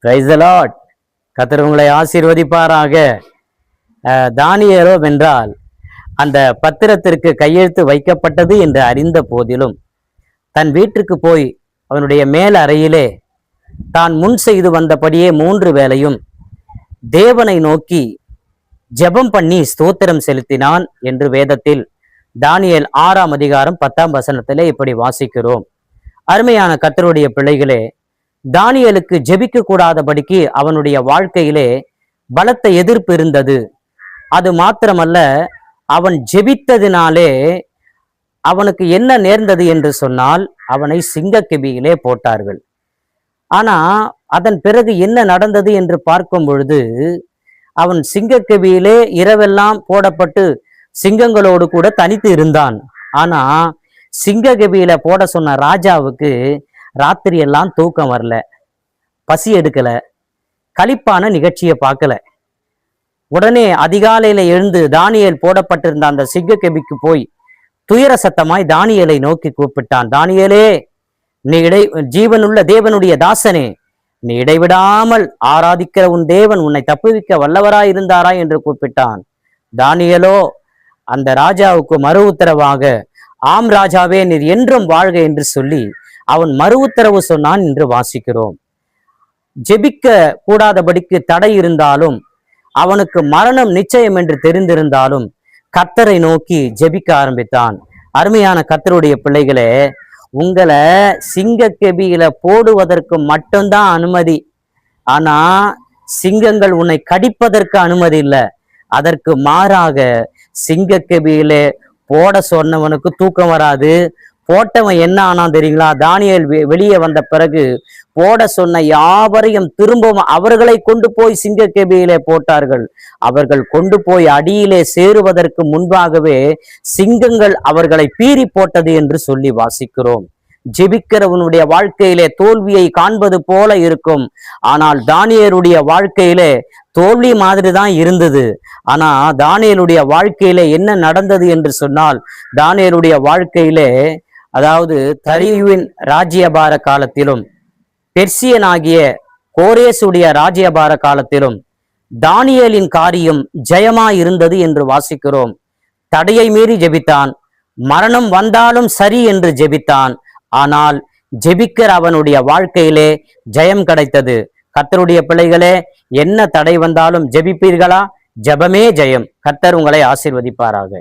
Praise the Lord. கர்த்தர் உங்களை ஆசீர்வதிப்பாராக. தானியேலோ வென்றால் அந்த பத்திரத்திற்கு கையெழுத்து வைக்கப்பட்டது என்று அறிந்த போதிலும் தன் வீட்டிற்கு போய் அவனுடைய மேல் அறையிலே தான் முன் செய்து வந்தபடியே 3 வேளையும் தேவனை நோக்கி ஜெபம் பண்ணி ஸ்தோத்திரம் செலுத்தினான் என்று வேதத்தில் தானியேல் 6ஆம் அதிகாரம் 10ஆம் வசனத்திலே இப்படி வாசிக்கிறோம். அருமையான கர்த்தருடைய பிள்ளைகளே, தானியேலுக்கு ஜெபிக்க கூடாதபடிக்கு அவனுடைய வாழ்க்கையிலே பலத்த எதிர்ப்பு இருந்தது. அது மாத்திரமல்ல, அவன் ஜெபித்ததினாலே அவனுக்கு என்ன நேர்ந்தது என்று சொன்னால், அவனை சிங்கக்கெபியிலே போட்டார்கள். ஆனா அதன் பிறகு என்ன நடந்தது என்று பார்க்கும் பொழுது, அவன் சிங்கக்கெபியிலே இரவெல்லாம் போடப்பட்டு சிங்கங்களோடு கூட தனித்து இருந்தான். ஆனா சிங்கக்கெபியில போட சொன்ன ராஜாவுக்கு ராத்திரி எல்லாம் தூக்கம் வரல, பசி எடுக்கல, களிப்பான நிகழ்ச்சியை பார்க்கல. உடனே அதிகாலையில எழுந்து தானியேல் போடப்பட்டிருந்த அந்த சிங்கக்கெபிக்கு போய் துயர சத்தமாய் தானியேலை நோக்கி கூப்பிட்டான். தானியேலே, நீ ஜீவனுள்ள தேவனுடைய தாசனே, நீ இடைவிடாமல் ஆராதிக்கிற உன் தேவன் உன்னை தப்புவிக்க வல்லவராய் இருந்தாரா என்று கூப்பிட்டான். தானியேலோ அந்த ராஜாவுக்கு மறு உத்தரவாக, ஆம் ராஜாவே, நீர் என்றும் வாழ்க என்று சொல்லி அவன் மறு உத்தரவு சொன்னான் என்று வாசிக்கிறோம். ஜெபிக்க கூடாதபடிக்கு தடை இருந்தாலும், அவனுக்கு மரணம் நிச்சயம் என்று தெரிந்திருந்தாலும் கர்த்தரை நோக்கி ஜெபிக்க ஆரம்பித்தான். அருமையான கர்த்தருடைய பிள்ளைகளே, உங்களை சிங்கக்கெபியில போடுவதற்கு மட்டும்தான் அனுமதி. ஆனா சிங்கங்கள் உன்னை கடிப்பதற்கு அனுமதி இல்லை. அதற்கு மாறாக சிங்கக்கெபியிலே போட சொன்னவனுக்கு தூக்கம் வராது. போட்டவன் என்ன ஆனான் தெரியுங்களா? தானியேல் வெளியே வந்த பிறகு போட சொன்ன யாவரையும் திரும்பவும் அவர்களை கொண்டு போய் சிங்கக்கெபியிலே போட்டார்கள். அவர்கள் கொண்டு போய் அடியிலே சேருவதற்கு முன்பாகவே சிங்கங்கள் அவர்களை பீறி போட்டது என்று சொல்லி வாசிக்கிறோம். ஜெபிக்கிறவனுடைய வாழ்க்கையிலே தோல்வியை காண்பது போல இருக்கும். ஆனால் தானியேலுடைய வாழ்க்கையிலே தோல்வி மாதிரி தான் இருந்தது. ஆனா தானியேலுடைய வாழ்க்கையிலே என்ன நடந்தது என்று சொன்னால், தானியேலுடைய வாழ்க்கையிலே, அதாவது தரியுவின் ராஜ்யபார காலத்திலும் பெர்சியனாகிய கோரேசுடைய ராஜ்யபார காலத்திலும் தானியேலின் காரியம் ஜெயமாய் இருந்தது என்று வாசிக்கிறோம். தடையை மீறி ஜெபித்தான். மரணம் வந்தாலும் சரி என்று ஜெபித்தான். ஆனால் ஜெபிக்கிற அவனுடைய வாழ்க்கையிலே ஜெயம் கிடைத்தது. கர்த்தருடைய பிள்ளைகளே, என்ன தடை வந்தாலும் ஜெபிப்பீர்களா? ஜெபமே ஜெயம். கர்த்தர் உங்களை ஆசீர்வதிப்பாராக.